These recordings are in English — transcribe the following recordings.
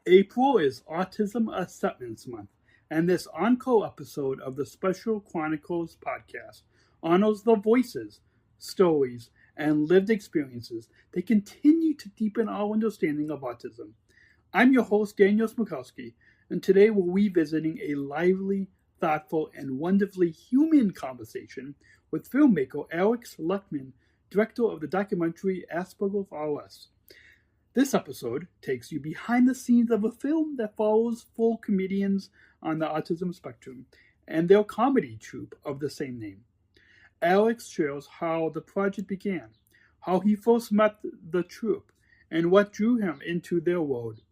April is Autism Acceptance Month, and this encore episode of the Special Chronicles podcast honors the voices, stories, and lived experiences that continue to deepen our understanding of autism. I'm your host, Daniel Smrokowski, and today we're revisiting a lively, thoughtful, and wonderfully human conversation with filmmaker Alex Lehmann, director of the documentary Aspergers Are Us. This episode takes you behind the scenes of a film that follows four comedians on the autism spectrum and their comedy troupe of the same name. Alex shares how the project began, how he first met the troupe, and what drew him into their world.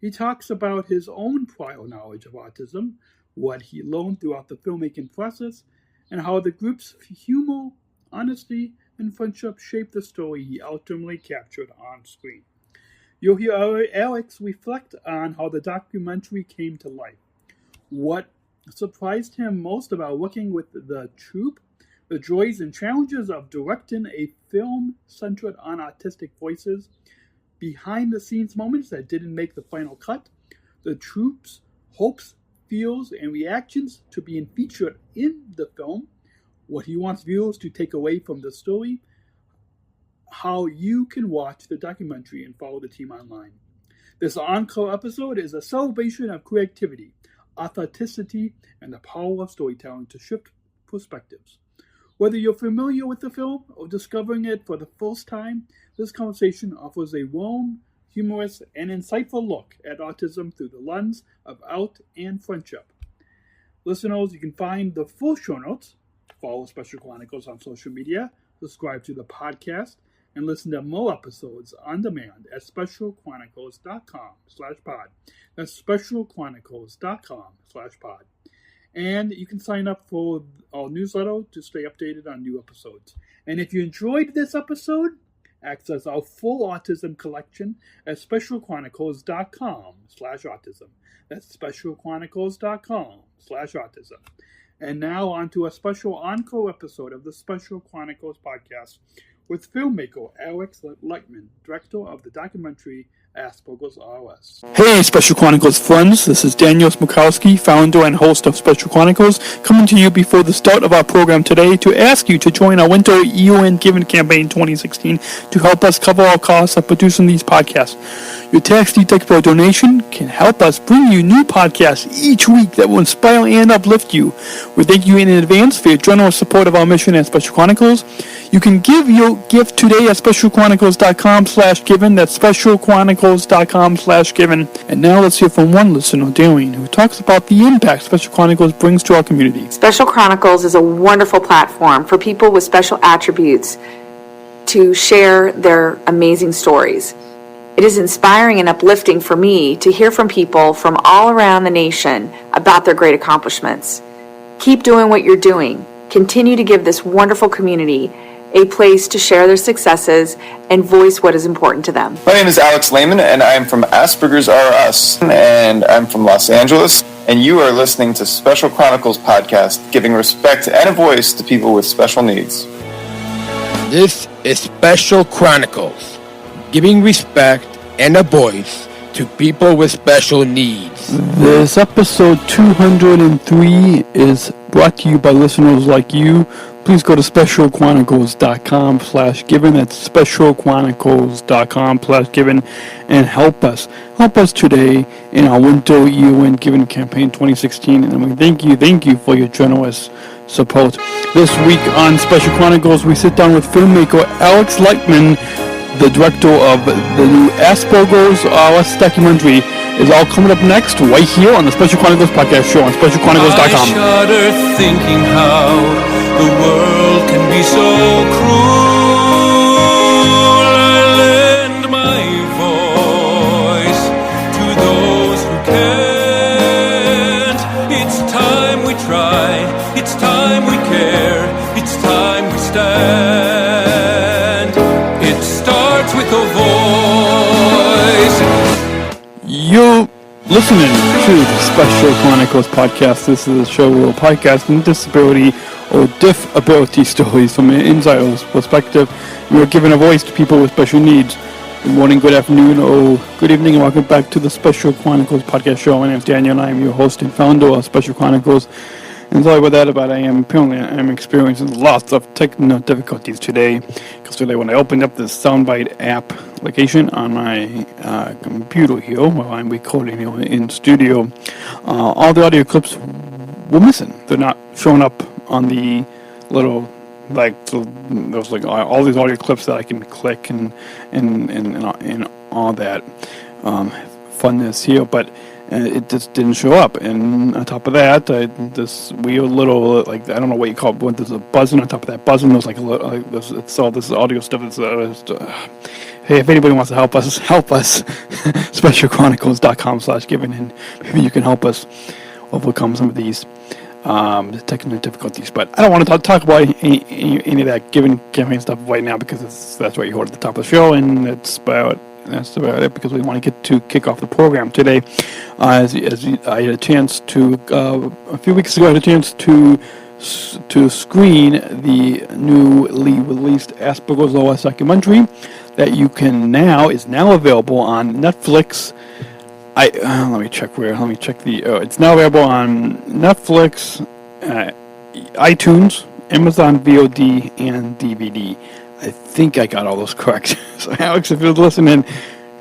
He talks about his own prior knowledge of autism, what he learned throughout the filmmaking process, and how the group's humor, honesty, and friendship shaped the story he ultimately captured on screen. You'll hear Alex reflect on how the documentary came to life, what surprised him most about working with the troupe, the joys and challenges of directing a film centered on autistic voices, behind-the-scenes moments that didn't make the final cut, the troupe's hopes, feels, and reactions to being featured in the film, what he wants viewers to take away from the story, how you can watch the documentary and follow the team online. This encore episode is a celebration of creativity, authenticity, and the power of storytelling to shift perspectives. Whether you're familiar with the film or discovering it for the first time, this conversation offers a warm, humorous, and insightful look at autism through the lens of art and friendship. Listeners, you can find the full show notes, follow Special Chronicles on social media, subscribe to the podcast, and listen to more episodes on demand at specialchronicles.com/pod. That's specialchronicles.com/pod. And you can sign up for our newsletter to stay updated on new episodes. And if you enjoyed this episode, access our full autism collection at specialchronicles.com/autism. That's specialchronicles.com/autism. And now on to a special encore episode of the Special Chronicles podcast with filmmaker Alex Lehmann, director of the documentary Aspergers Are Us. Hey, Special Chronicles friends, this is Daniel Smrokowski, founder and host of Special Chronicles, coming to you before the start of our program today to ask you to join our Winter UN Giving Campaign 2016 to help us cover our costs of producing these podcasts. Your tax-deductible donation can help us bring you new podcasts each week that will inspire and uplift you. We thank you in advance for your generous support of our mission at Special Chronicles. You can give your gift today at specialchronicles.com/given. That's specialchronicles.com/given. And now let's hear from one listener, Darian, who talks about the impact Special Chronicles brings to our community. Special Chronicles is a wonderful platform for people with special attributes to share their amazing stories. It is inspiring and uplifting for me to hear from people from all around the nation about their great accomplishments. Keep doing what you're doing. Continue to give this wonderful community a place to share their successes and voice what is important to them. My name is Alex Lehmann, and I'm from Aspergers Are Us, and I'm from Los Angeles, and you are listening to Special Chronicles podcast, giving respect and a voice to people with special needs. This is Special Chronicles, giving respect and a voice to people with special needs. This episode 203 is brought to you by listeners like you. Please go to specialchronicles.com/given. That's specialchronicles.com/given and help us today in our Winter UN Giving Campaign 2016. And we thank you for your generous support. This week on Special Chronicles, we sit down with filmmaker Alex Lehmann. The director of the new Aspergers Are Us documentary is all coming up next right here on the Special Chronicles podcast show on specialchronicles.com. I shudder thinking how the world can be so cruel. I lend my voice to those who can't. It's time we try, it's time we care, it's time we stand. It starts with a voice. You're listening to the Special Chronicles podcast. This is a show where we're podcasting disability or disability stories from an insider's perspective. We are giving a voice to people with special needs. Good morning, good afternoon, good evening, and welcome back to the Special Chronicles podcast show. My name is Daniel, and I am your host and founder of Special Chronicles. And sorry about that, I am experiencing lots of technical difficulties today. Because today, when I opened up the Soundbite application on my computer here, while I'm recording here in studio, all the audio clips were missing. They're not showing up on the little. So there's all these audio clips that I can click and all that funness here, but it just didn't show up. And on top of that, this weird little I don't know what you call it, but there's a buzzing on top of that buzzing. There's it's all this audio stuff. Hey, if anybody wants to help us, specialchronicles.com/giving, and maybe you can help us overcome some of these technical difficulties. But I don't want to talk about any of that giving campaign stuff right now, because that's what you heard at the top of the show, and that's about it, because we want to kick off the program today. As I had a chance to a few weeks ago, I had a chance to screen the newly released Aspergers Are Us documentary that is now available on Netflix. Let me check it's now available on Netflix, iTunes, Amazon VOD, and DVD. I think I got all those correct. So Alex, if you're listening,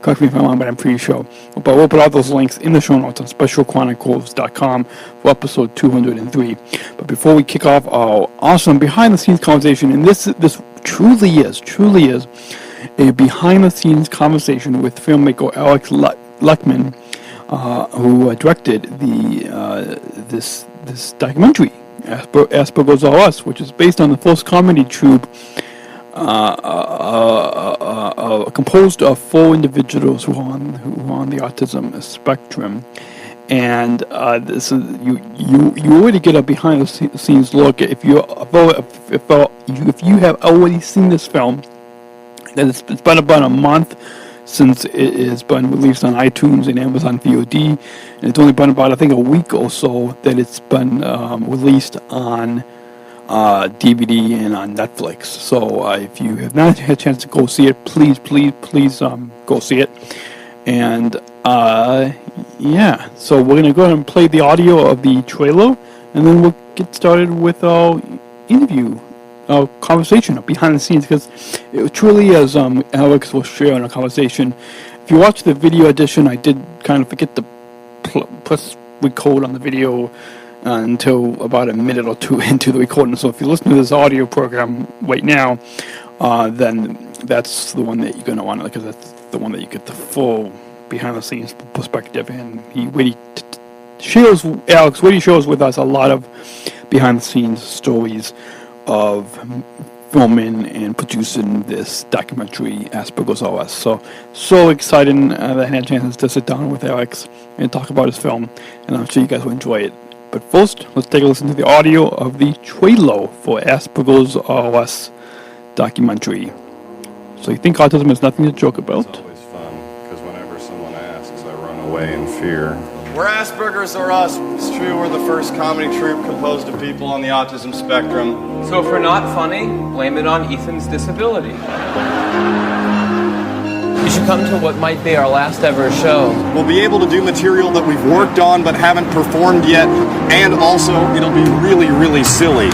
correct me if I'm wrong, but I'm pretty sure. But we'll put all those links in the show notes on specialchronicles.com for episode 203. But before we kick off our awesome behind-the-scenes conversation, and this truly is a behind-the-scenes conversation with filmmaker Alex Lehmann, who directed this documentary, Aspergers Are Us, which is based on the first comedy troupe composed of 4 individuals who are on the autism spectrum. And this is you already get a behind the scenes look. If you have already seen this film, then it's been about a month since it has been released on iTunes and Amazon VOD, and it's only been about, I think, a week or so that it's been released on DVD and on Netflix. So if you have not had a chance to go see it, please go see it. And so we're going to go ahead and play the audio of the trailer, and then we'll get started with our interview. Conversation behind the scenes, because it truly is. Alex will share in a conversation. If you watch the video edition, I did kind of forget to press record on the video until about a minute or two into the recording. So if you listen to this audio program right now, then that's the one that you're going to want, because that's the one that you get the full behind the scenes perspective, and Alex really shares with us a lot of behind the scenes stories of filming and producing this documentary, Aspergers Are Us. So exciting that I had a chance to sit down with Alex and talk about his film, and I'm sure you guys will enjoy it. But first, let's take a listen to the audio of the trailer for Aspergers Are Us documentary. So you think autism is nothing to joke about? It's always fun, because whenever someone asks, I run away in fear. We're Aspergers Are Us. It's true, we're the first comedy troupe composed of people on the autism spectrum. So if we're not funny, blame it on Ethan's disability. You should come to what might be our last ever show. We'll be able to do material that we've worked on but haven't performed yet, and also it'll be really, really silly.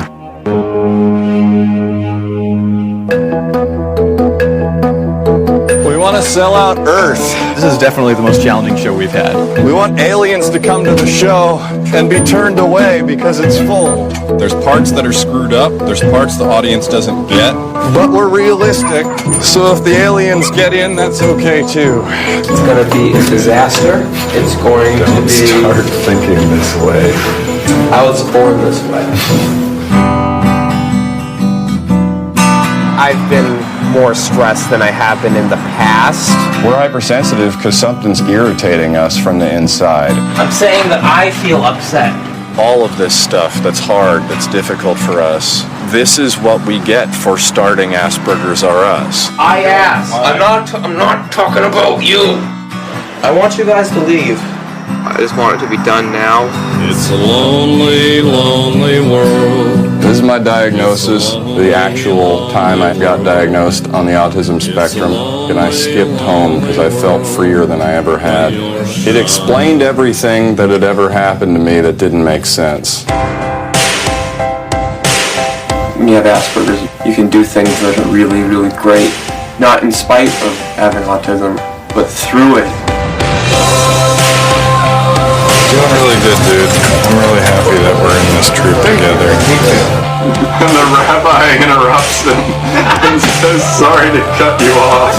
We want to sell out Earth. This is definitely the most challenging show we've had. We want aliens to come to the show and be turned away because it's full. There's parts that are screwed up, there's parts the audience doesn't get. But we're realistic, so if the aliens get in, that's okay too. It's going to be a disaster. It's going to be... Start thinking this way. I was born this way. I've been more stressed than I have been in the past. We're hypersensitive because something's irritating us from the inside. I'm saying that I feel upset. All of this stuff that's hard, that's difficult for us, this is what we get for starting Aspergers Are Us. I asked. I'm not talking about you. I want you guys to leave. I just want it to be done now. It's a lonely, lonely world. This is my diagnosis, the actual time I got diagnosed on the autism spectrum, and I skipped home because I felt freer than I ever had. It explained everything that had ever happened to me that didn't make sense. When you have Asperger's, you can do things that are really, really great. Not in spite of having autism, but through it. Doing really good, dude. I'm really happy that we're in this troupe together. Me too. And the rabbi interrupts him and says, sorry to cut you off.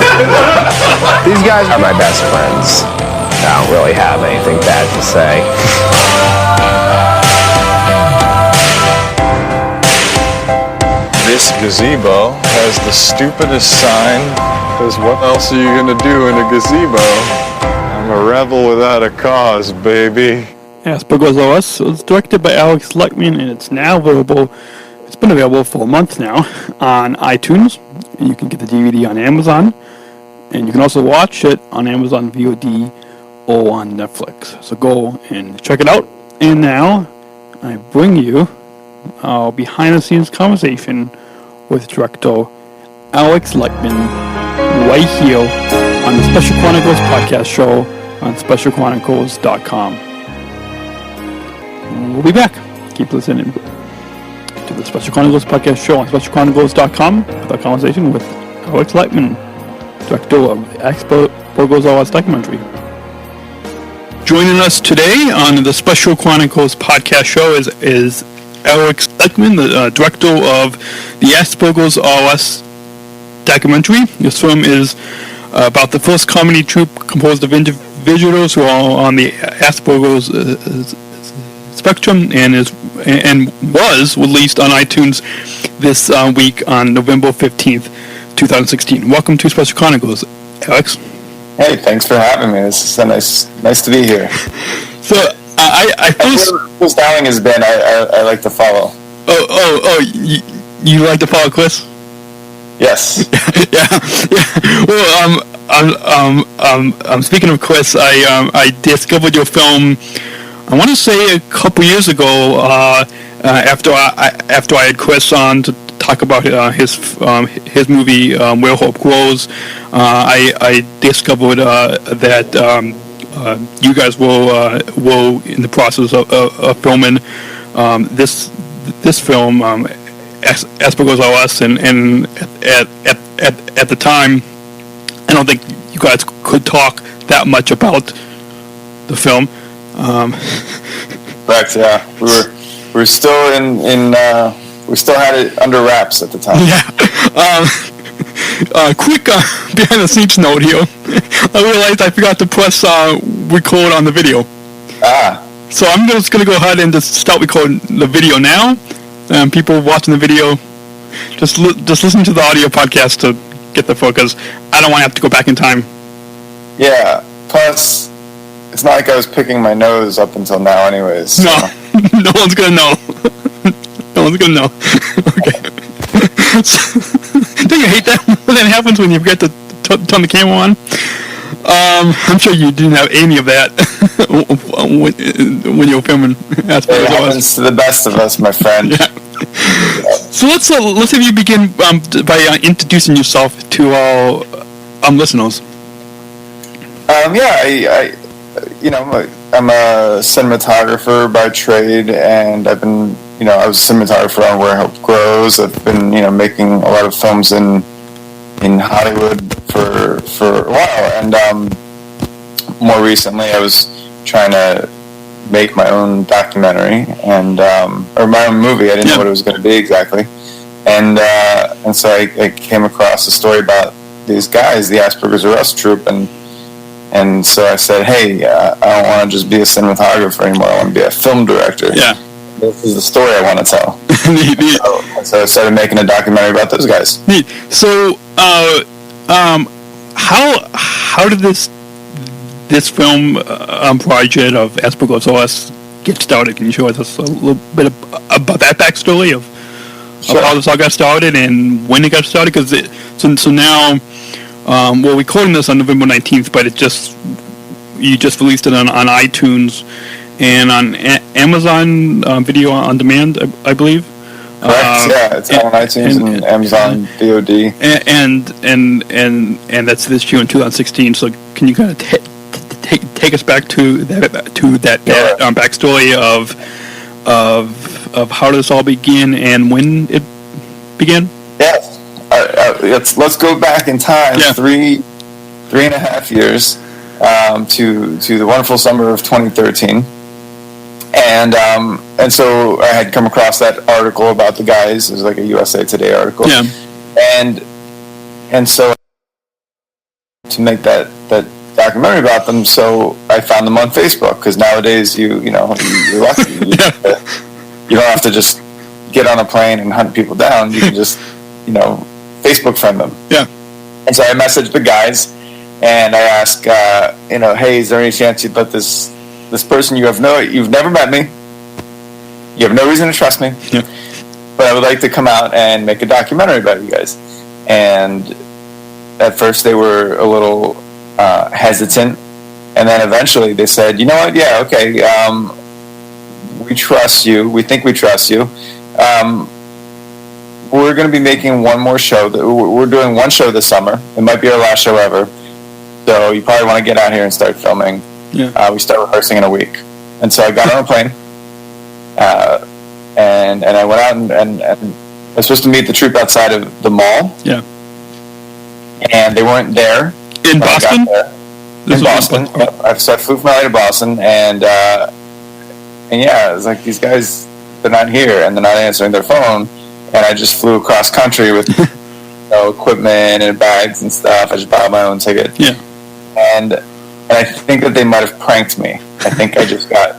These guys are my best friends. I don't really have anything bad to say. This gazebo has the stupidest sign, because what else are you going to do in a gazebo? I'm a rebel without a cause, baby. Aspergers Are Us was directed by Alex Lehmann, and it's now available. It's been available for a month now on iTunes, and you can get the DVD on Amazon, and you can also watch it on Amazon VOD or on Netflix. So go and check it out. And now I bring you our behind-the-scenes conversation with director Alex Lehmann right here on the Special Chronicles podcast show on specialchronicles.com. We'll be back. Keep listening to the Special Chronicles podcast show on specialchronicles.com with our conversation with Alex Lehmann, director of Aspergers Are Us documentary. Joining us today on the Special Chronicles podcast show is Alex Lehmann, the director of the Aspergers Are Us documentary. This film is about the first comedy troupe composed of individuals who are on the Asperger's spectrum, and was released on iTunes this week on November 15th, 2016. Welcome to Special Chronicles, Alex. Hey, thanks for having me. This is nice to be here. So I first Chris Dowling has been. I like to follow. You like to follow Chris? Yes. yeah. Well, I'm speaking of Chris. I discovered your film. I want to say a couple years ago. After I had Chris on to talk about his movie Where Hope Grows, I discovered that you guys were in the process of filming this film, Aspergers Are Us, and at the time, I don't think you guys could talk that much about the film. Correct. Yeah, we were still in we still had it under wraps at the time. Yeah. Quick behind the scenes note here. I realized I forgot to press record on the video. So I'm just going to go ahead and just start recording the video now. People watching the video, just listen to the audio podcast to get the focus. I don't want to have to go back in time. Yeah. Plus, it's not like I was picking my nose up until now, anyways. So. No, no one's gonna know. No one's gonna know. Okay. Don't you hate that when that happens when you forget to turn the camera on? I'm sure you didn't have any of that when you were filming Aspergers. It happens to the best of us, my friend. Yeah. So let's have you begin by introducing yourself to our listeners. I'm a cinematographer by trade, and I've been, I was a cinematographer on Where Hope Grows. I've been, making a lot of films in Hollywood for a while, and more recently I was trying to make my own documentary or my own movie. I didn't know what it was going to be exactly, and so I came across a story about these guys, the Aspergers Are Us troupe, and so I said, hey, I don't want to just be a cinematographer anymore. I want to be a film director. Yeah. This is the story I want to tell. Neat. So I started making a documentary about those guys. Neat. So, how did this film project of Aspergers Are Us get started? Can you show us a little bit about that backstory of how this all got started and when it got started? Because so now. We're recording this on November 19th, but you just released it on iTunes and on Amazon Video on Demand, I believe. Correct. Yeah, it's on iTunes and Amazon VOD. And that's this year in 2016. So can you kind of take us back to that backstory of how this all began and when it began? Yes. Let's go back in time. Yeah. 3.5 years to the wonderful summer of 2013. And so I had come across that article about the guys. It was like a USA Today article. Yeah. And so to make that documentary about them, so I found them on Facebook, because nowadays you're lucky. You don't have to just get on a plane and hunt people down. You can just Facebook friend them. Yeah. And so I messaged the guys and I asked, hey, is there any chance you'd let this person you've never met me, you have no reason to trust me, but I would like to come out and make a documentary about you guys. And at first they were a little hesitant, and then eventually they said, you know what, yeah, okay, we trust you, we think we trust you. We're going to be making one more show. We're doing one show this summer. It might be our last show ever, so you probably want to get out here and start filming. Yeah. We start rehearsing in a week. And so I got on a plane, and I went out and I was supposed to meet the troupe outside of the mall. Yeah. And they weren't there. In Boston? In Boston. Yep. So I flew from LA to Boston, and yeah, it was like, these guys, they're not here, and they're not answering their phone. And I just flew across country with equipment and bags and stuff. I just bought my own ticket. Yeah. And I think that they might have pranked me. I think I just got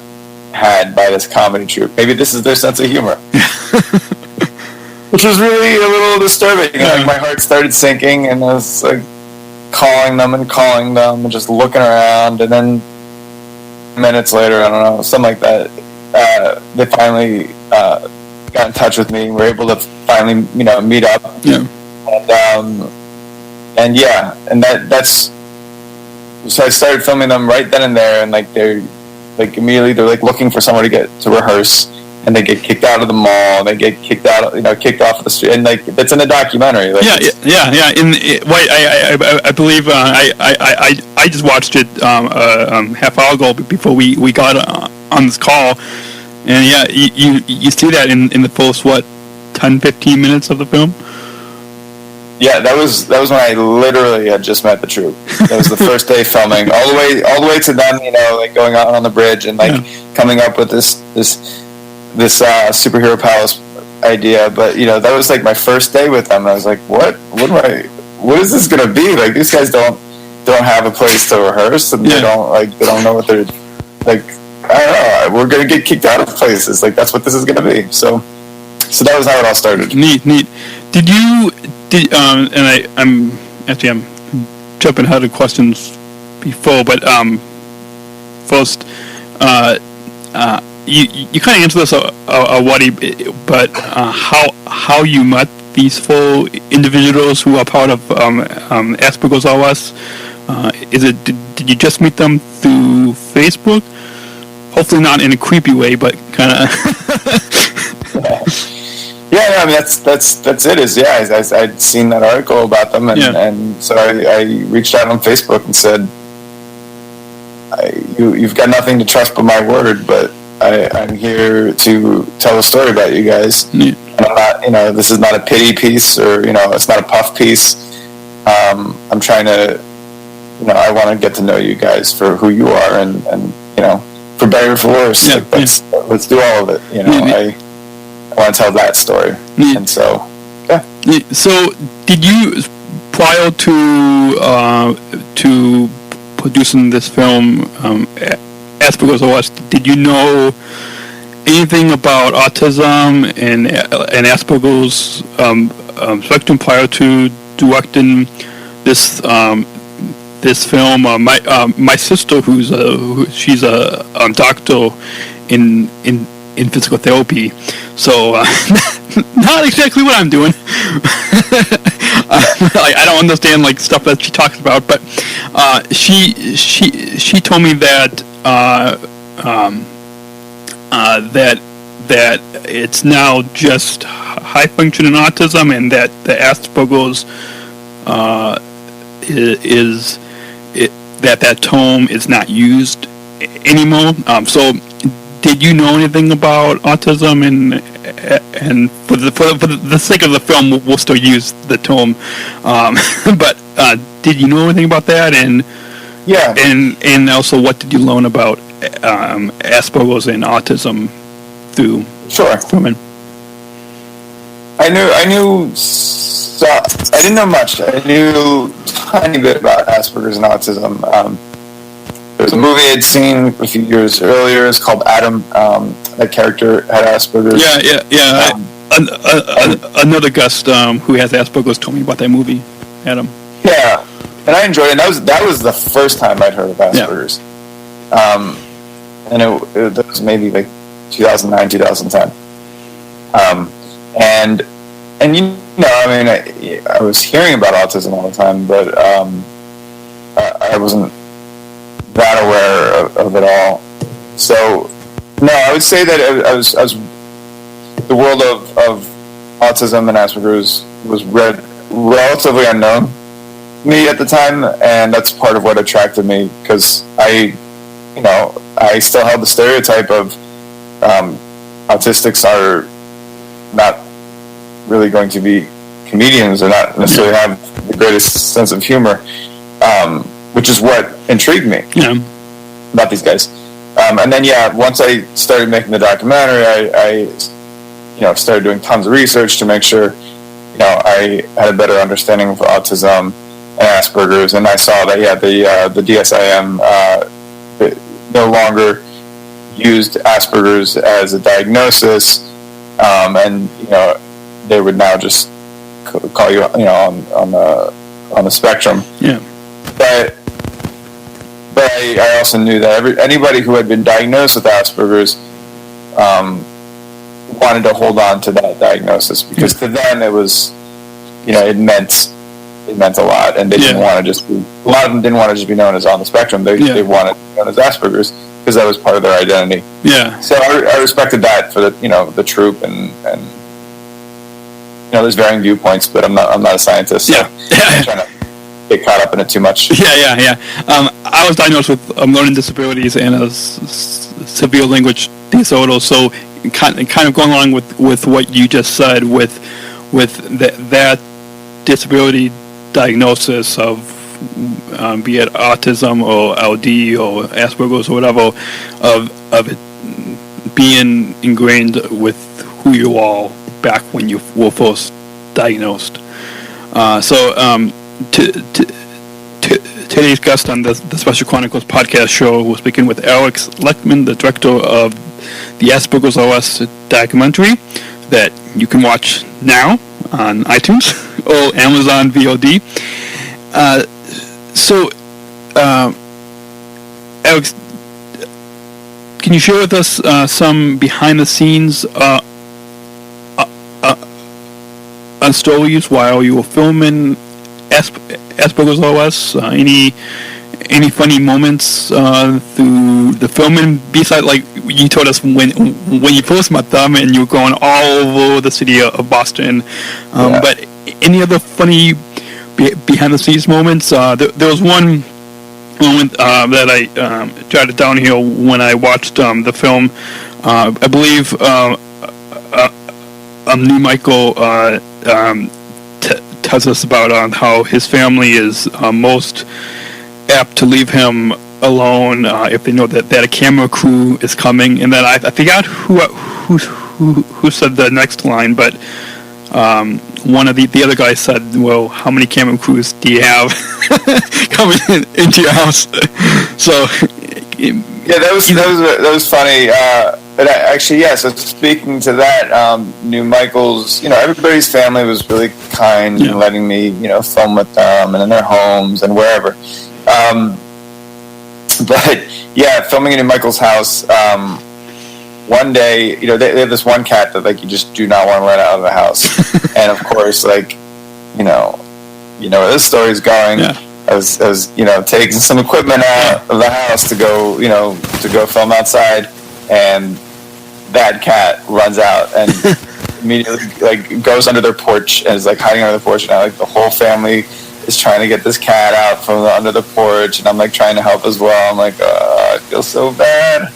had by this comedy troupe. Maybe this is their sense of humor. Which was really a little disturbing. Yeah. Like, my heart started sinking, and I was like calling them and just looking around, and then minutes later, I don't know, something like that, they finally got in touch with me, and were able to finally, meet up. Yeah. And that's so I started filming them right then and there, and they're immediately they're looking for somewhere to get to rehearse, and they get kicked out of the mall, and they get kicked out, kicked off the street, and that's in the documentary. Yeah. I believe I just watched it half hour ago before we got on this call, and yeah, you see that in the first 10-15 minutes of the film. Yeah, that was when I literally had just met the troupe. That was the first day filming, all the way to them, going out on the bridge and coming up with this superhero palace idea. But that was my first day with them. And I was like, what is this gonna be? Like, these guys don't have a place to rehearse, and they don't know what they're like. I don't know. We're gonna get kicked out of places. That's what this is gonna be. So that was how it all started. Neat. I'm jumping ahead of questions before, but first, you kind of answered this already, but how you met these 4 individuals who are part of Aspergers Are Us? Did you just meet them through Facebook? Hopefully not in a creepy way, but kind of. Yeah, I mean that's it. I'd seen that article about them, and so I reached out on Facebook and said, "You've got nothing to trust but my word, but I'm here to tell a story about you guys. And I'm not, this is not a pity piece, or it's not a puff piece. I'm trying to, I want to get to know you guys for who you are, and for better or for worse. Let's do all of it. I want to tell that story." And so, yeah. So, did you, prior to producing this film, Aspergers Are Us, did you know anything about autism and Asperger's spectrum prior to directing this film? My sister, she's a doctor in physical therapy, so not exactly what I'm doing. I don't understand stuff that she talks about, but she told me that that it's now just high functioning autism, and that the Asperger's that term is not used anymore. So, did you know anything about autism? And for the sake of the film, we'll still use the term. But did you know anything about that? And yeah, and also, what did you learn about Asperger's and autism through filming? I knew. So I didn't know much. I knew a tiny bit about Asperger's and autism. There was a movie I'd seen a few years earlier. It's called Adam. That character had Asperger's. Yeah. Another guest who has Asperger's told me about that movie, Adam. Yeah, and I enjoyed it. And that was the first time I'd heard of Asperger's. Yeah. And it was maybe like 2009, 2010. And you know, I mean, I was hearing about autism all the time, but I wasn't that aware of it all. So, no, I would say that I was the world of autism and Asperger's was relatively unknown to me at the time, and that's part of what attracted me, because I still held the stereotype of autistics are not really going to be comedians, or not necessarily have the greatest sense of humor, which is what intrigued me about these guys. And then, once I started making the documentary, I started doing tons of research to make sure, I had a better understanding of autism and Asperger's, and I saw that, the DSM no longer used Asperger's as a diagnosis, and, they would now just call you, on the spectrum. Yeah. But I also knew that anybody who had been diagnosed with Asperger's wanted to hold on to that diagnosis, because to them it was, it meant a lot, and they didn't want to just be. A lot of them didn't want to just be known as on the spectrum. They wanted to be known as Asperger's, because that was part of their identity. Yeah. So I respected that for the troupe, and there's varying viewpoints, but I'm not a scientist, so I'm trying to get caught up in it too much. Yeah. I was diagnosed with learning disabilities and a severe language disorder, so kind of going along with what you just said, with that disability diagnosis of be it autism or LD or Asperger's or whatever, of it being ingrained with who you are back when you were first diagnosed. Today's guest on the Special Chronicles podcast show, we're speaking with Alex Lehmann, the director of the Aspergers Are Us documentary that you can watch now on iTunes or Amazon VOD. Alex, can you share with us some behind-the-scenes stories while you were filming Aspergers Are Us? Any funny moments through the filming, besides, like you told us when you first met them and you were going all over the city of Boston, but any other funny behind the scenes moments? There was one moment that I jotted down here when I watched the film. I believe New Michael tells us about how his family is most apt to leave him alone if they know that a camera crew is coming. And then I forgot who said the next line, but one of the other guys said, "Well, how many camera crews do you have coming into your house?" So that was funny. But actually, so speaking to that, New Michael's, everybody's family was really kind in letting me, film with them and in their homes and wherever. But filming in New Michael's house, one day, they have this one cat that, like, you just do not want to let out of the house. And of course, like, where this story's going, I was taking some equipment out of the house to go film outside, and that cat runs out and immediately like goes under their porch and is like hiding under the porch, and like the whole family is trying to get this cat out from under the porch, and I'm like trying to help as well. I'm like, I feel so bad,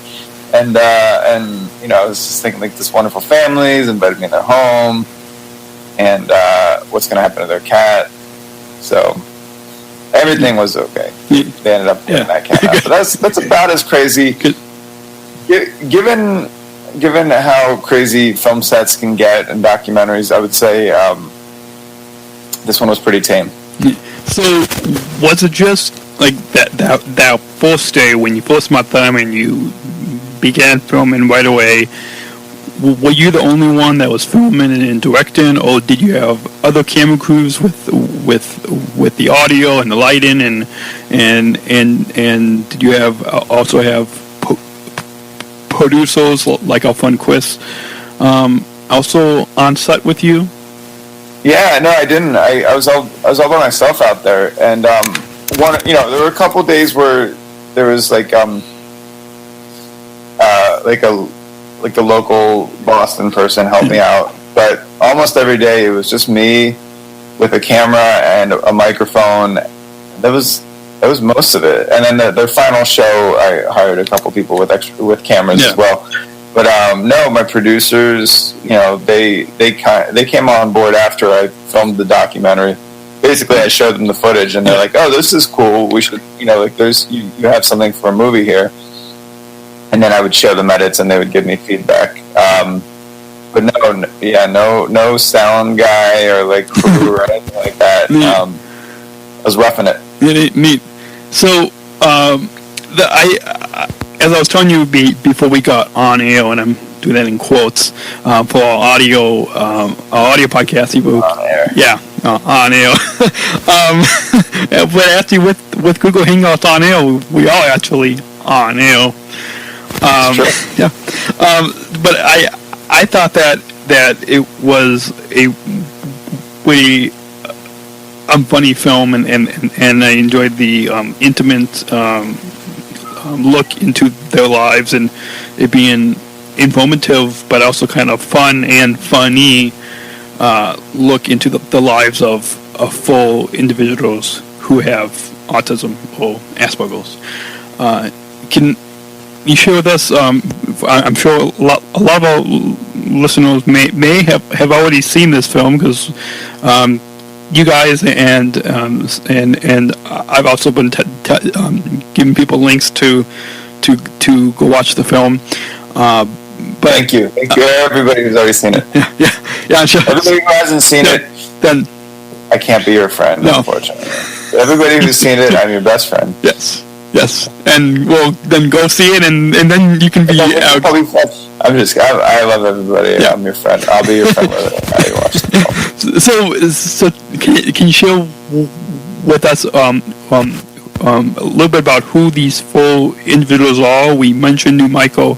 and I was just thinking like this wonderful family's invited me in their home, and what's gonna happen to their cat? So everything was okay. They ended up getting that cat out, but that's about as crazy. Given how crazy film sets can get in documentaries, I would say this one was pretty tame. So, was it just like that first day when you first met them and you began filming right away? Were you the only one that was filming and directing, or did you have other camera crews with the audio and the lighting, and did you also have producers like our friend Chris also on set with you? Yeah, no, I didn't. I was all by myself out there, and there were a couple days where there was like a local Boston person helped me out, but almost every day it was just me with a camera and a microphone. That was most of it. And then the final show, I hired a couple people with cameras as well. But no, my producers, they came on board after I filmed the documentary. Basically, I showed them the footage, and they're like, "Oh, this is cool. We should, there's you have something for a movie here." And then I would show them edits, and they would give me feedback. But no sound guy or like crew or anything like that. I was roughing it. Neat. So, as I was telling you before we got on air, and I'm doing that in quotes for our audio podcast. On air. Yeah, on air. But actually, with Google Hangouts on air, we are actually on air. Yeah. But I thought that it was a really funny film, and I enjoyed the intimate look into their lives, and it being informative but also kind of fun and funny look into the lives of full individuals who have autism or Asperger's. Can you share with us? I'm sure a lot of our listeners may have already seen this film, because you guys and I've also been giving people links to go watch the film. But thank you everybody who's already seen it. Yeah. I'm sure. Everybody who hasn't seen it, then I can't be your friend, unfortunately. Everybody who's seen it, I'm your best friend. Yes, and well, then go see it, and then you can be out. I love everybody. Yeah. I'm your friend. I'll be your friend whether you watch the film. So can you share with us a little bit about who these full individuals are? We mentioned New Michael,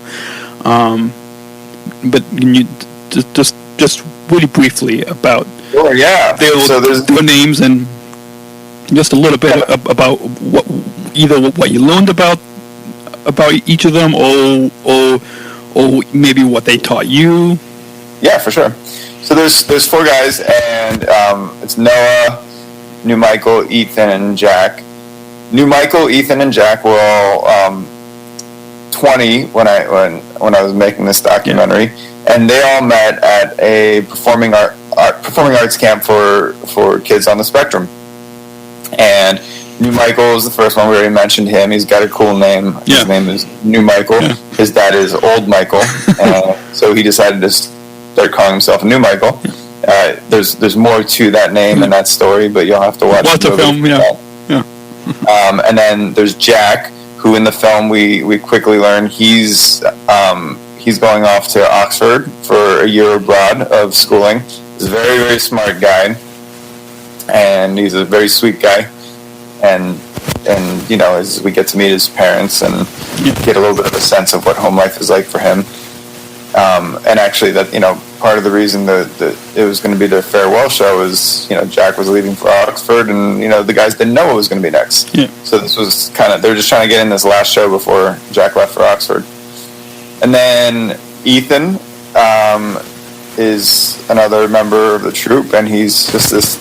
but can you just really briefly about their names, and just a little bit about what you learned about each of them, or maybe what they taught you? Yeah, for sure. So there's four guys, and it's Noah, New Michael, Ethan, and Jack. New Michael, Ethan, and Jack were all 20 when I was making this documentary, and they all met at a performing arts camp for kids on the spectrum. And New Michael is the first one. We already mentioned him. He's got a cool name. Yeah. His name is New Michael. Yeah. His dad is Old Michael, so he decided to start calling himself New Michael. There's more to that name and that story, but you'll have to watch the film. And then there's Jack, who in the film we quickly learn he's going off to Oxford for a year abroad of schooling. He's a very, very smart guy, and he's a very sweet guy. And as we get to meet his parents and get a little bit of a sense of what home life is like for him, and actually that part of the reason that it was going to be their farewell show is Jack was leaving for Oxford, and the guys didn't know what was going to be next. Yeah. So this was they were just trying to get in this last show before Jack left for Oxford. And then Ethan, is another member of the troupe, and he's just this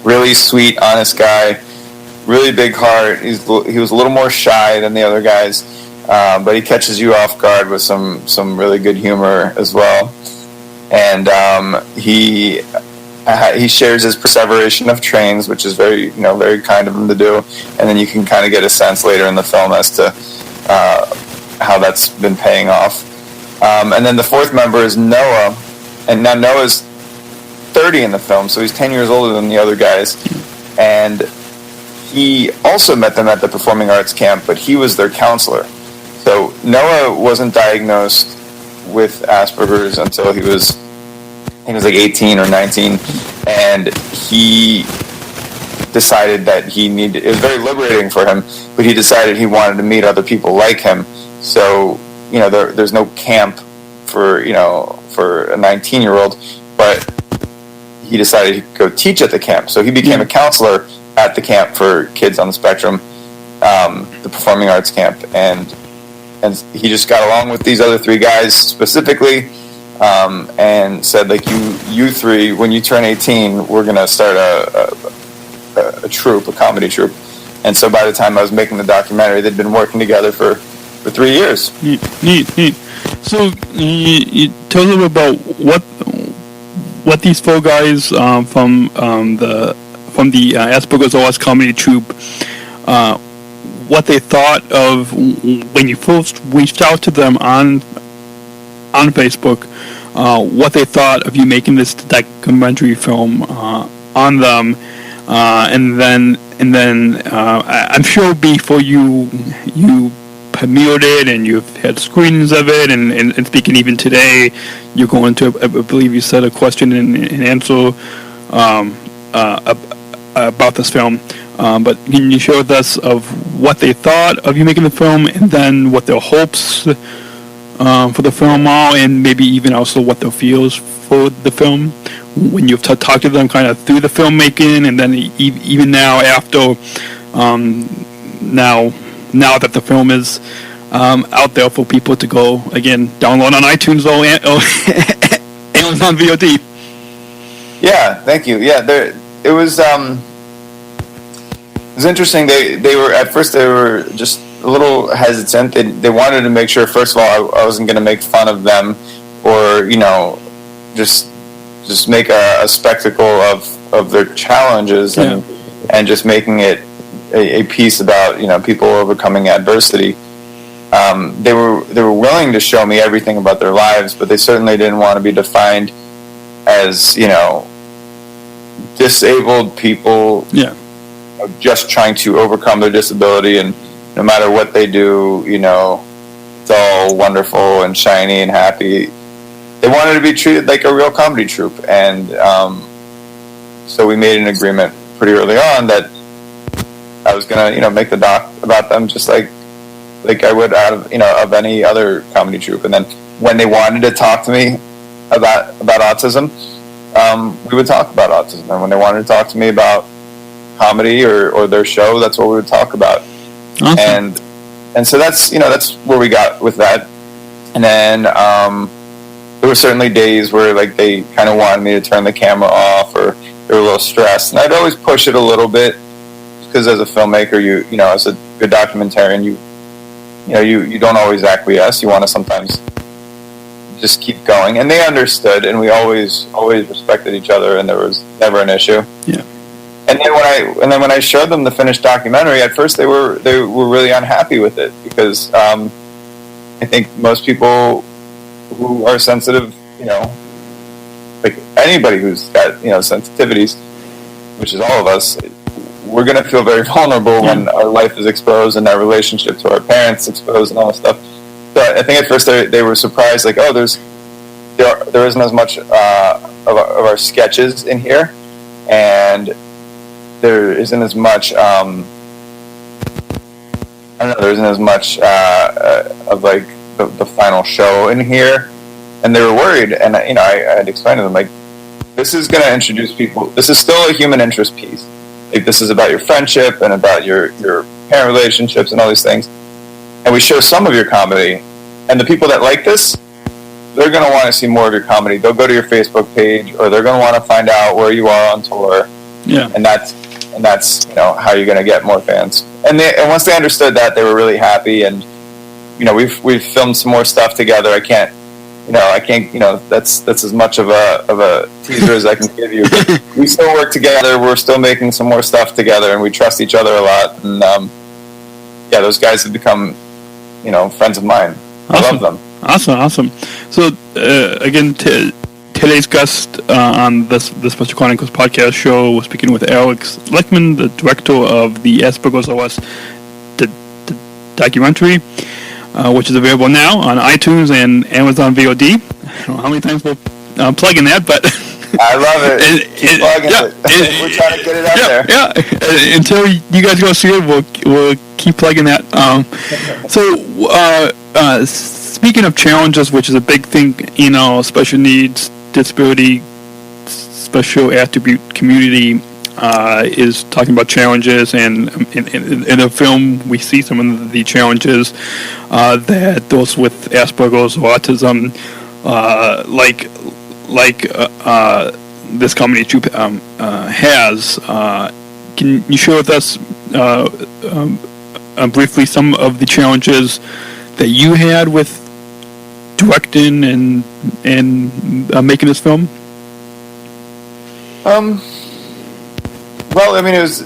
really sweet, honest guy, really big heart. He was a little more shy than the other guys, but he catches you off guard with some really good humor as well. And he shares his perseveration of trains, which is very kind of him to do. And then you can kind of get a sense later in the film as to how that's been paying off. And then the fourth member is Noah, and now Noah's 30 in the film, so he's 10 years older than the other guys. And he also met them at the performing arts camp, but he was their counselor. So Noah wasn't diagnosed with Asperger's until he was like 18 or 19, and he decided that it was very liberating for him, but he decided he wanted to meet other people like him. So, there's no camp for a 19-year-old, but he decided he could go teach at the camp. So he became a counselor at the camp for kids on the spectrum, the performing arts camp, and he just got along with these other three guys specifically, and said, like, you three, when you turn 18, we're going to start a troupe, a comedy troupe. And so by the time I was making the documentary, they'd been working together for 3 years. Neat. So you tell them about what these four guys from the Aspergers Are Us comedy troupe, what they thought of when you first reached out to them on Facebook, what they thought of you making this documentary film on them, and then I'm sure before you premiered it and you've had screenings of it, and speaking even today, you're going to, I believe you said, a question and answer about this film. But can you share with us of what they thought of you making the film, and then what their hopes for the film are, and maybe even also what their feels for the film when you've talked to them kind of through the filmmaking, and then even now after now that the film is out there for people to go again download on iTunes or Amazon VOD. Yeah, thank you. Yeah, it was interesting. They were at first just a little hesitant. They wanted to make sure, first of all, I wasn't going to make fun of them, or just make a spectacle of their challenges, and just making it a piece about people overcoming adversity. They were willing to show me everything about their lives, but they certainly didn't want to be defined as disabled people. Yeah. Just trying to overcome their disability, and no matter what they do, it's all wonderful and shiny and happy. They wanted to be treated like a real comedy troupe, and so we made an agreement pretty early on that I was gonna, make the doc about them just like I would out of any other comedy troupe. And then when they wanted to talk to me about autism, we would talk about autism. And when they wanted to talk to me about comedy or their show, that's what we would talk about. Awesome. And so that's where we got with that. And then there were certainly days where they kind of wanted me to turn the camera off, or they were a little stressed, and I'd always push it a little bit, because as a filmmaker, you as a good documentarian, you don't always acquiesce. You want to sometimes just keep going, and they understood, and we always respected each other, and there was never an issue. Yeah. And then when I showed them the finished documentary, at first they were really unhappy with it, because I think most people who are sensitive, like anybody who's got sensitivities, which is all of us, we're going to feel very vulnerable when our life is exposed and our relationship to our parents exposed and all that stuff. So I think at first they were surprised, like, oh, there isn't as much of our sketches in here, and there isn't as much there isn't as much of like the final show in here, and they were worried. And I had explained to them, like, this is going to introduce people. This is still a human interest piece. Like, this is about your friendship and about your parent relationships and all these things. And we show some of your comedy, and the people that like this, they're going to want to see more of your comedy. They'll go to your Facebook page, or they're going to want to find out where you are on tour. Yeah. And that's how you're going to get more fans. And once they understood that, they were really happy. And we've filmed some more stuff together. I can't that's as much of a teaser as I can give you. But we still work together. We're still making some more stuff together, and we trust each other a lot. And those guys have become friends of mine. I love them. Awesome. So again, today's guest on the Special Chronicles podcast show was speaking with Alex Lehmann, the director of the Aspergers Are Us the documentary, which is available now on iTunes and Amazon VOD. I don't know how many times we'll plug in that, but I love it. Keep plugging it. We're trying to get it out there. Yeah. Until you guys go see it, we'll keep plugging that. Speaking of challenges, which is a big thing, special needs, disability, special attribute community is talking about challenges, and in the film we see some of the challenges that those with Asperger's or autism, this comedy troupe has. Can you share with us briefly some of the challenges that you had with directing and making this film? Well, I mean, it was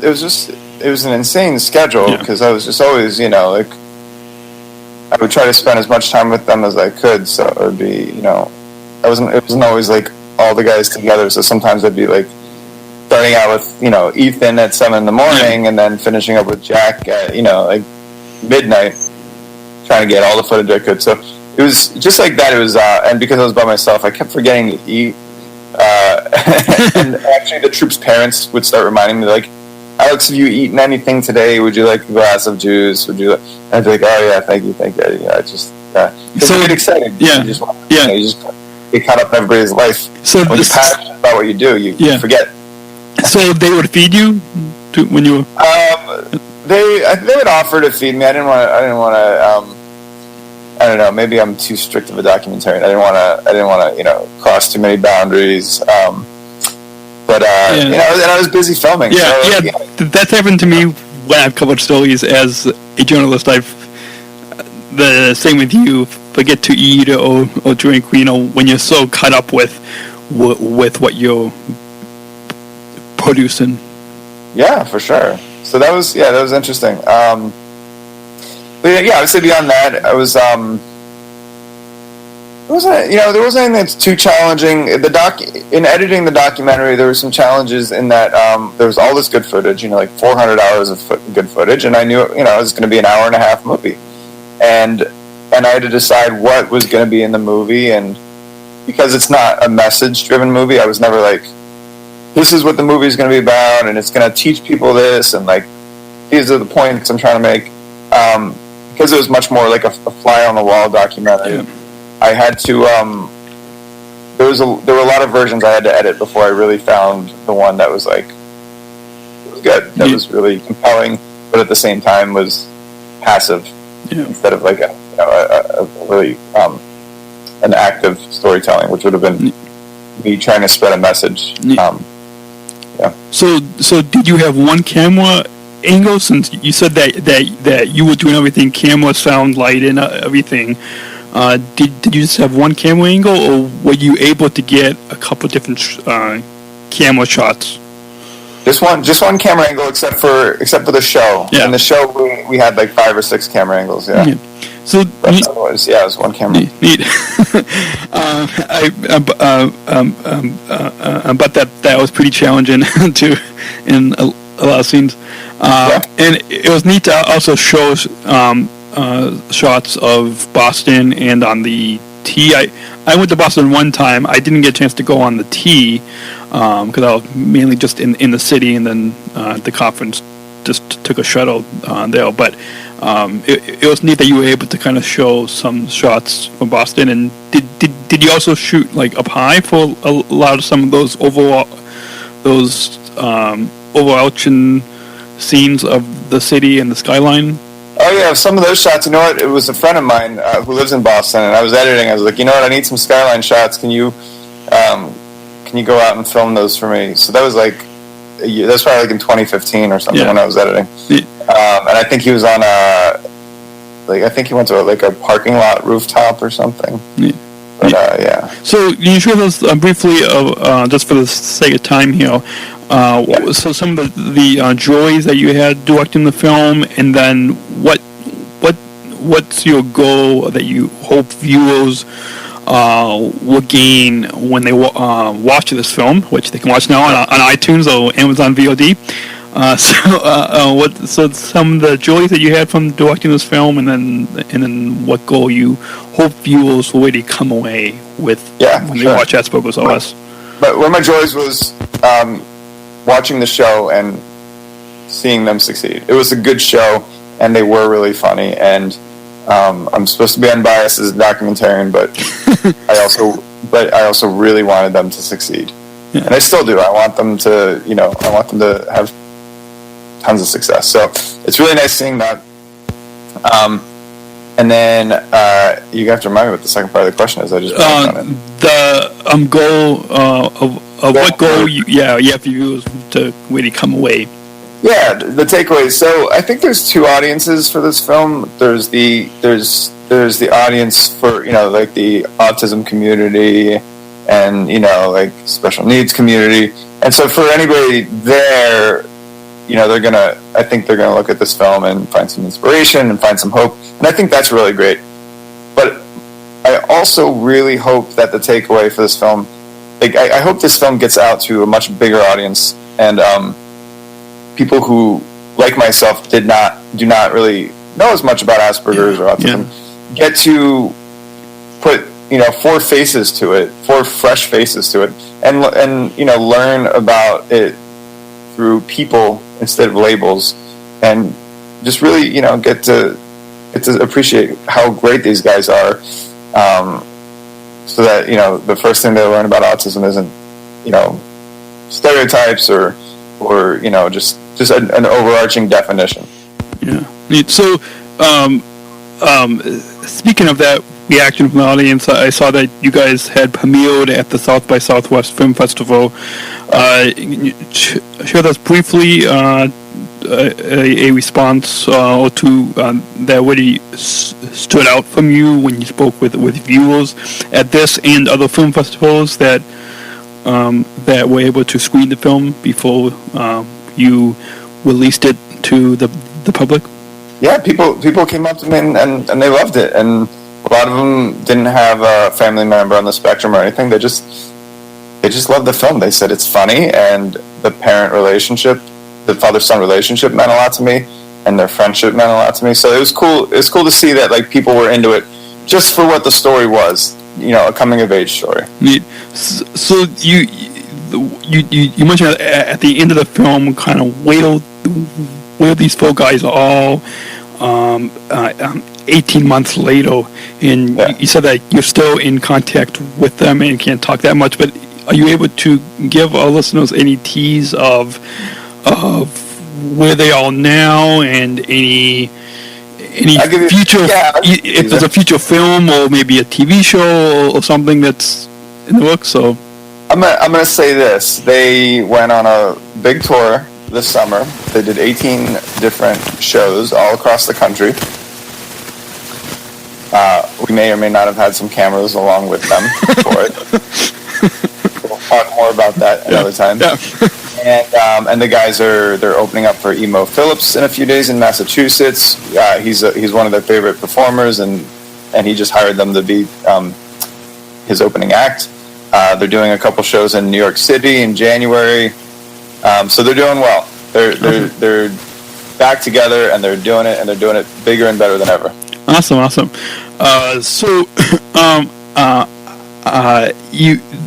an insane schedule because I was just always, I would try to spend as much time with them as I could. So it would be, it wasn't always like all the guys together. So sometimes I'd be like starting out with, Ethan at 7 a.m. and then finishing up with Jack at, like midnight, trying to get all the footage I could. So it was just like that. It was, and because I was by myself, I kept forgetting to eat. And actually the troupe's parents would start reminding me, like, Alex, have you eaten anything today? Would you like a glass of juice? Would you? And I'd be like, oh yeah, thank you. I just so you get excited. Yeah, you just get caught up in everybody's life. So when you're passionate about what you do, you forget. So they would feed you when you were. They would offer to feed me. I didn't want to. I don't know. Maybe I'm too strict of a documentarian. I didn't want to, cross too many boundaries. And I was busy filming. That's happened to me when I've covered stories as a journalist. The same with you. Forget to eat or drink. When you're so caught up with what you're producing. Yeah, for sure. So that was interesting. But I would say beyond that, I was there wasn't anything that's too challenging. In editing the documentary, there were some challenges in that there was all this good footage, like 400 hours of good footage, and I knew it was going to be an hour and a half movie, and I had to decide what was going to be in the movie, and because it's not a message-driven movie, I was never like, this is what the movie is going to be about, and it's going to teach people this, and like these are the points I'm trying to make. Because it was much more like a fly-on-the-wall documentary, I had to. There were a lot of versions I had to edit before I really found the one that was like it was good. That was really compelling, but at the same time was passive instead of like a really an active storytelling, which would have been me trying to spread a message. So did you have one camera angle, since you said that you were doing everything, camera, sound, light, and everything? Did you just have one camera angle, or were you able to get a couple different camera shots? Just one camera angle, except for the show. Yeah. In the show, we had like 5 or 6 camera angles. Yeah. So it was one camera. Neat. But that was pretty challenging too in a lot of scenes. And it was neat to also show shots of Boston and on the T. I went to Boston one time. I didn't get a chance to go on the T because I was mainly just in the city, and then the conference just took a shuttle there. But it was neat that you were able to kind of show some shots from Boston. And did you also shoot like up high for a lot of some of those overarching scenes of the city and the skyline? Oh yeah, some of those shots. You know what? It was a friend of mine who lives in Boston, and I was editing. I was like, you know what? I need some skyline shots. Can you go out and film those for me? So that was like, that's probably like in 2015 or something when I was editing. And I think he was on I think he went to a parking lot rooftop or something. But, yeah. So you share those briefly, just for the sake of time here. So some of the joys that you had directing the film, and then what's your goal that you hope viewers will gain when they watch this film, which they can watch now on iTunes or Amazon VOD. So some of the joys that you had from directing this film, and then what goal you hope viewers will really come away with when they watch Aspergers Are Us. But one of my joys was watching the show and seeing them succeed. It was a good show, and they were really funny. And I'm supposed to be unbiased as a documentarian, but I also really wanted them to succeed, and I still do. I want them to, have tons of success. So it's really nice seeing that. And then you have to remind me what the second part of the question is. I just the goal of what goal you have viewers to really come away. Yeah, the takeaways. So I think there's two audiences for this film. There's the audience for like the autism community and like special needs community. And so for anybody there, I think they're gonna look at this film and find some inspiration and find some hope. And I think that's really great. But I also really hope that the takeaway for this film, I hope this film gets out to a much bigger audience, and people who, like myself, do not really know as much about Asperger's or autism, get to put 4 faces to it, 4 fresh faces to it, and learn about it through people instead of labels, and just really get to appreciate how great these guys are, so that the first thing they learn about autism isn't stereotypes or just an overarching definition. Yeah. So speaking of that reaction from the audience, I saw that you guys had premiered at the South by Southwest Film Festival. Share us briefly a response or two that really stood out from you when you spoke with viewers at this and other film festivals that were able to screen the film before you released it to the public. Yeah, people came up to me and they loved it, and a lot of them didn't have a family member on the spectrum or anything. They just loved the film. They said it's funny, and the parent relationship, the father-son relationship, meant a lot to me, and their friendship meant a lot to me. So it was cool. It was cool to see that people were into it just for what the story was, a coming-of-age story. So you mentioned at the end of the film, kind of where these 4 guys are all 18 months later, and you said that you're still in contact with them and can't talk that much, but are you able to give our listeners any tease of where they are now, and any future, if there's a future film or maybe a TV show or something that's in the works? So I'm gonna say this: they went on a big tour this summer. They did 18 different shows all across the country. We may or may not have had some cameras along with them for it. We'll talk more about that another time. Yeah. And the guys they're opening up for Emo Phillips in a few days in Massachusetts. He's one of their favorite performers, and he just hired them to be his opening act. They're doing a couple shows in New York City in January. So they're doing well. They're back together, and they're doing it bigger and better than ever. Awesome.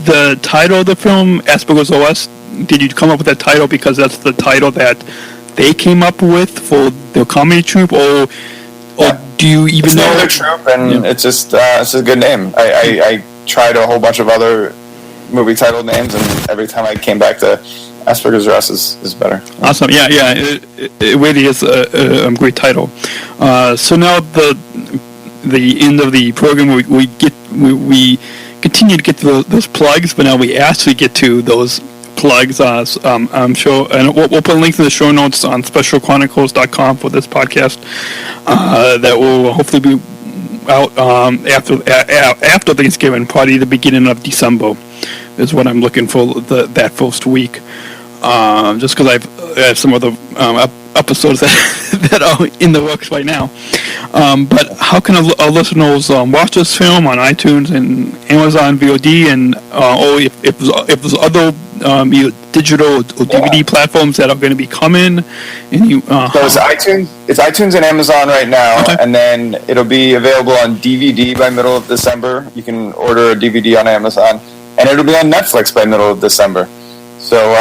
The title of the film, Aspergers Are Us, did you come up with that title because that's the title that they came up with for their comedy troupe, or do you even know their troupe? And it's just it's a good name. I tried a whole bunch of other movie title names, and every time I came back to Aspergers Are Us is better. Awesome. Yeah. It really is a great title. So now the end of the program, we continue to get to those plugs, but now we actually get to those plugs. I'm sure, and we'll put a link to the show notes on specialchronicles.com for this podcast. That will hopefully be out after Thanksgiving, probably the beginning of December is what I'm looking for that first week. Just because I have some other episodes that are in the works right now. But how can our listeners watch this film on iTunes and Amazon VOD, and or if there's other either digital or DVD platforms that are going to be coming? So it's iTunes and Amazon right now, okay. And then it'll be available on DVD by middle of December. You can order a DVD on Amazon, and it'll be on Netflix by middle of December. So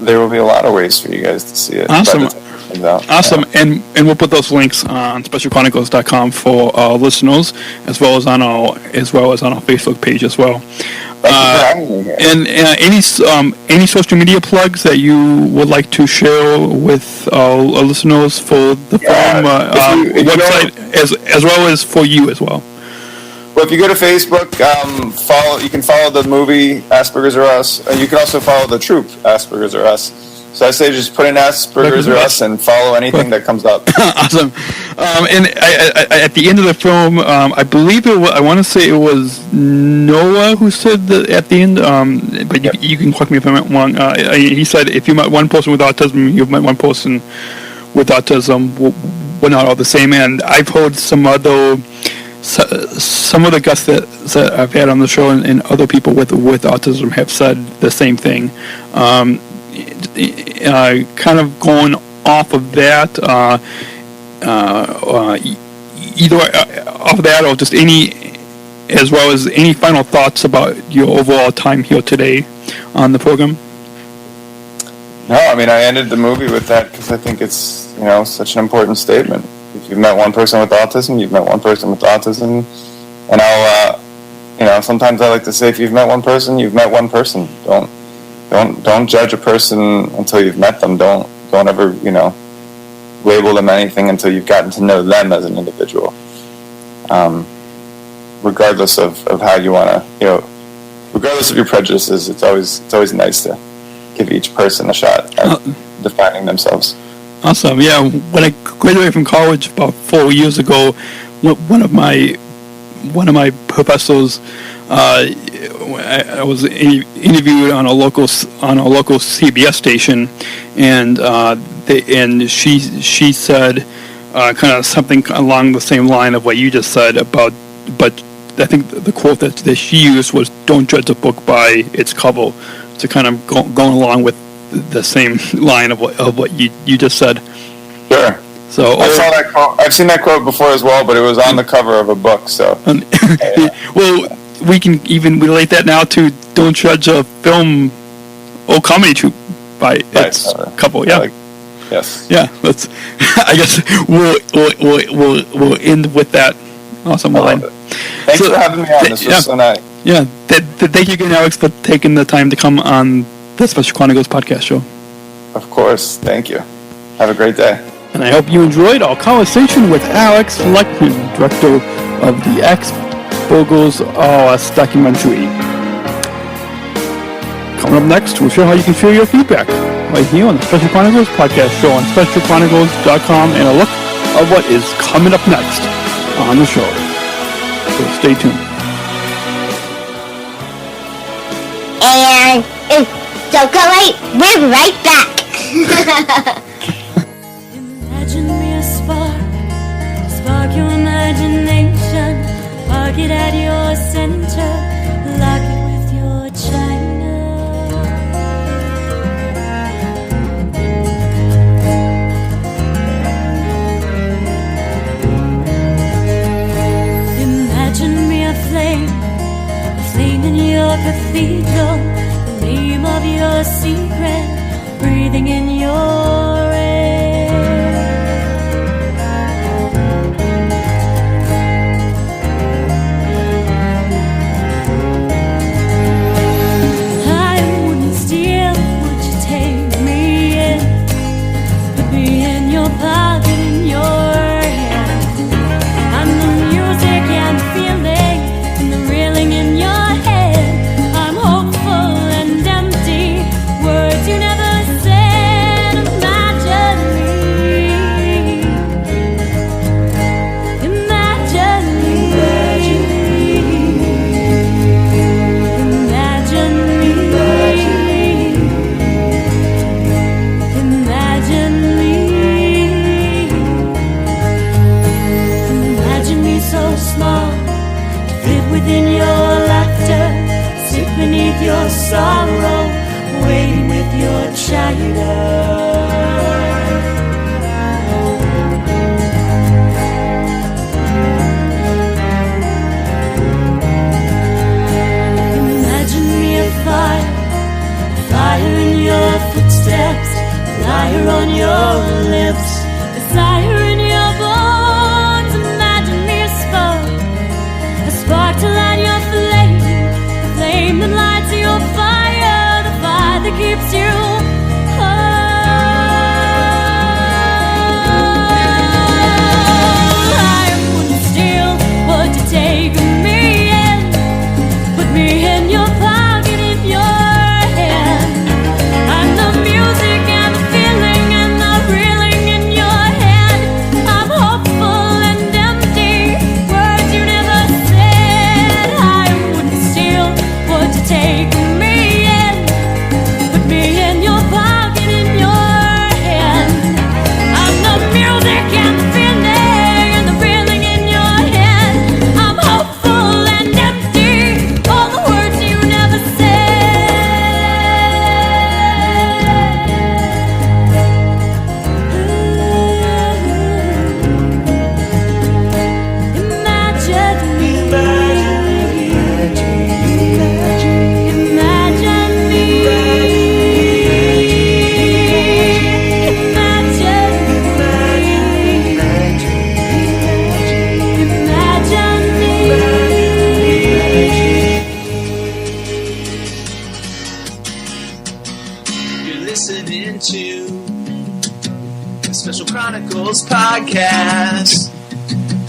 there will be a lot of ways for you guys to see it. Awesome. Awesome. Yeah. And we'll put those links on specialchronicles.com for our listeners, as well as on our Facebook page as well. And any social media plugs that you would like to share with our listeners for the film website, as well as for you as well. Well, if you go to Facebook, you can follow the movie Aspergers Are Us. You can also follow the troupe Aspergers Are Us. So I say just put in Aspergers Are Us and follow anything that comes up. Awesome. And at the end of the film, I believe I want to say it was Noah who said that at the end, but you can correct me if I'm wrong. He said if you met one person with autism, you've met one person with autism. We're not all the same. And I've heard some of the guests that I've had on the show and other people with autism have said the same thing. Kind of going off of that, either off of that or just as well as any final thoughts about your overall time here today on the program? No, I mean, I ended the movie with that because I think it's, such an important statement. If you've met one person with autism, you've met one person with autism. And I'll, sometimes I like to say, if you've met one person, you've met one person. Don't judge a person until you've met them. Don't ever, label them anything until you've gotten to know them as an individual. Regardless of how you want to, regardless of your prejudices, it's always nice to give each person a shot at defining themselves. Awesome. Yeah, when I graduated from college about 4 years ago, one of my professors, I was interviewed on a local CBS station, and she said kind of something along the same line of what you just said about, but I think the quote that she used was, "Don't judge a book by its cover," to kind of going along with the same line of what you just said. Sure. So I saw that quote. I've seen that quote before as well, but it was on the cover of a book. So, well, we can even relate that now to "Don't judge a film or comedy troupe by its cover." Yeah. Yes. Yeah. Let's. I guess we'll end with that. Awesome line. Thanks for having me on. This was so nice. Yeah. Thank you again, Alex, for taking the time to come on the Special Chronicles podcast show. Of course. Thank you. Have a great day. And I hope you enjoyed our conversation with Alex Lehmann, director of the Aspergers Are Us documentary. Coming up next, we'll show how you can share your feedback right here on the Special Chronicles podcast show on specialchronicles.com, and a look at what is coming up next on the show. So stay tuned. And don't go away. We're right back. Imagine me a spark your imagination, park it at your center, lock it with your china. Imagine me a flame in your cathedral, the name of your secret, breathing in your air. I wouldn't steal, would within your laughter, sit beneath your sorrow, waiting with your child. Fire in your footsteps, fire on your lips, desire in your bones. Imagine me a spark to light your flame, the flame that lights your fire, the fire that keeps you I wouldn't steal what you take of me in, put me in your pocket, in your take me in, put me in your pocket, in your hand. I'm the music and the feeling and the feeling in your head. I'm hopeful and empty, all the words you never Imagine me. To the Special Chronicles podcast,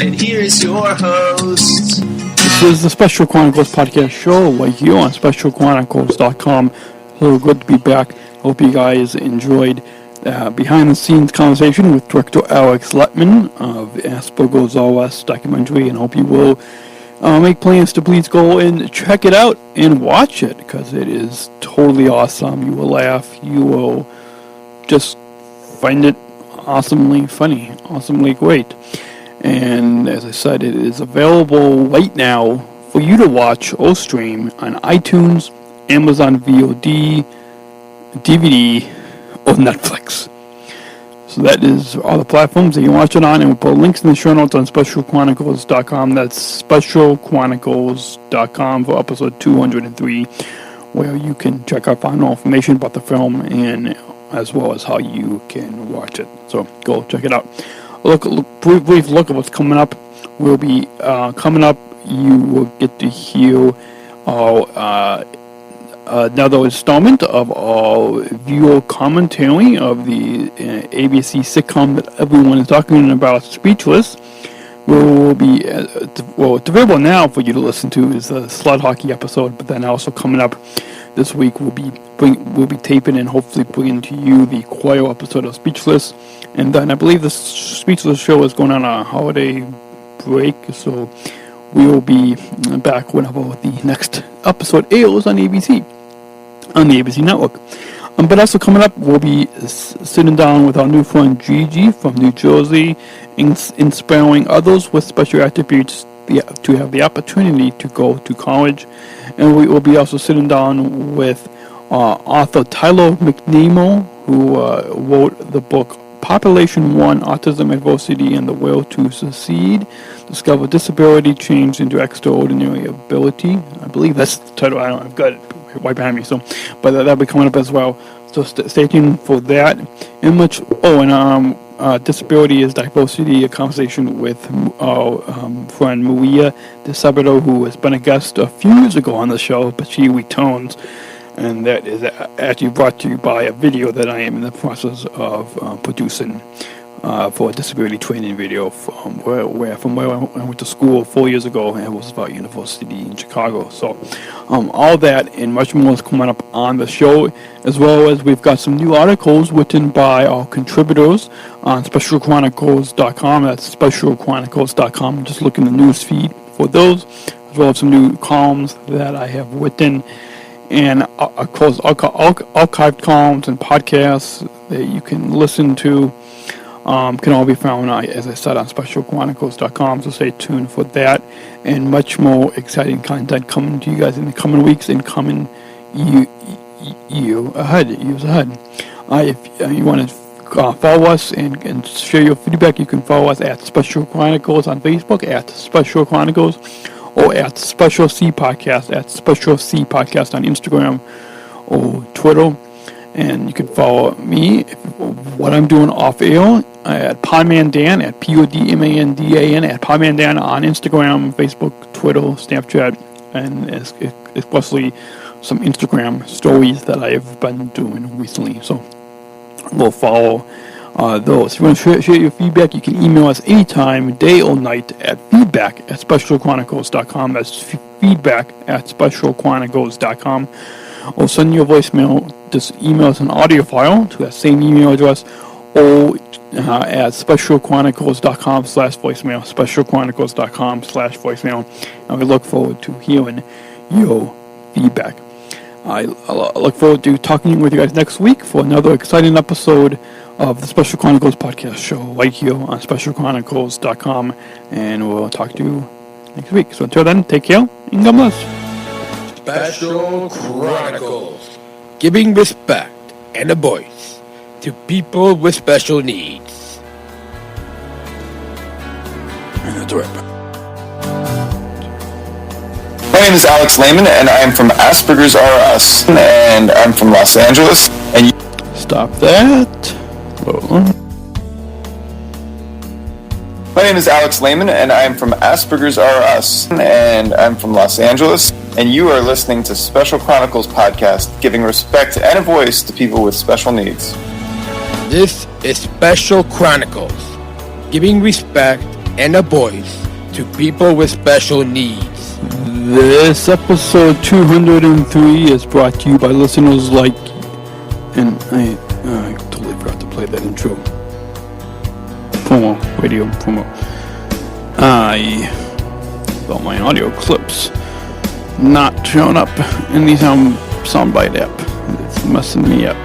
and here is your host. This is the Special Chronicles podcast show right here on specialchronicles.com. So good to be back. Hope you guys enjoyed behind-the-scenes conversation with director Alex Lehmann of Aspergers Are Us documentary, and hope you will make plans to please go and check it out and watch it, because it is totally awesome. You will laugh. You will just find it awesomely funny, awesomely great. And as I said, it is available right now for you to watch or stream on iTunes, Amazon VOD, DVD, or Netflix. So that is all the platforms that you watch it on, and we'll put links in the show notes on specialchronicles.com. That's specialchronicles.com for episode 203, where you can check out final information about the film and as well as how you can watch it. So go check it out. Brief look at what's coming up. Will be coming up. You will get to hear another installment of our viewer commentary of the ABC sitcom that everyone is talking about, Speechless. Will be it's available now for you to listen to is the sled hockey episode, but then also coming up this week we'll be taping and hopefully bringing to you the choir episode of Speechless, and then I believe the Speechless show is going on a holiday break, so we will be back whenever the next episode airs on ABC, on the ABC network. But also coming up, we'll be sitting down with our new friend Gigi from New Jersey, inspiring others with special attributes to have the opportunity to go to college. And we will be also sitting down with author Tyler McNemo, who wrote the book Population 1, Autism, Adversity, and the Will to Succeed. Discover Disability Changed into Extraordinary Ability. I believe that's the title. I've got it right behind me. So, but that'll be coming up as well. So stay tuned for that. And much. Disability is Diversity, a conversation with our friend Maria De Sabato, who has been a guest a few years ago on the show, but she returns. And that is actually brought to you by a video that I am in the process of producing for a disability training video from where I went to school 4 years ago at Roosevelt University in Chicago. So all that and much more is coming up on the show, as well as we've got some new articles written by our contributors on specialchronicles.com. That's specialchronicles.com. Just look in the news feed for those, as well as some new columns that I have written. And of course, archived columns and podcasts that you can listen to can all be found, as I said, on specialchronicles.com, so stay tuned for that, and much more exciting content coming to you guys in the coming weeks and coming years ahead. If you want to follow us and share your feedback, you can follow us at Special Chronicles on Facebook, at Special Chronicles, or at Special C Podcast, at Special C Podcast on Instagram or Twitter. And you can follow me, what I'm doing off air, at Podman Dan, at PODMANDAN, at Podman Dan on Instagram, Facebook, Twitter, Snapchat, and especially some Instagram stories that I've been doing recently. So we'll follow those. If you want to share your feedback, you can email us anytime, day or night, at feedback@specialchronicles.com. That's feedback@specialchronicles.com. Or send your voicemail, just email us an audio file to that same email address, or at specialchronicles.com/voicemail, specialchronicles.com/voicemail, and we look forward to hearing your feedback. I look forward to talking with you guys next week for another exciting episode of the Special Chronicles podcast show right here on specialchronicles.com, and we'll talk to you next week. So until then, take care and God bless. Special Chronicles, giving respect and a voice to people with special needs. And that's a wrap. My name is Alex Lehmann, and I am from Aspergers Are Us, and I'm from Los Angeles. And stop that. Whoa. My name is Alex Lehmann, and I am from Aspergers Are Us, and I'm from Los Angeles. And you are listening to Special Chronicles podcast, giving respect and a voice to people with special needs. This is Special Chronicles, giving respect and a voice to people with special needs. This episode 203 is brought to you by listeners like, and I totally forgot to play that intro. Radio promo. About my audio clips not showing up in the soundbite app. It's messing me up.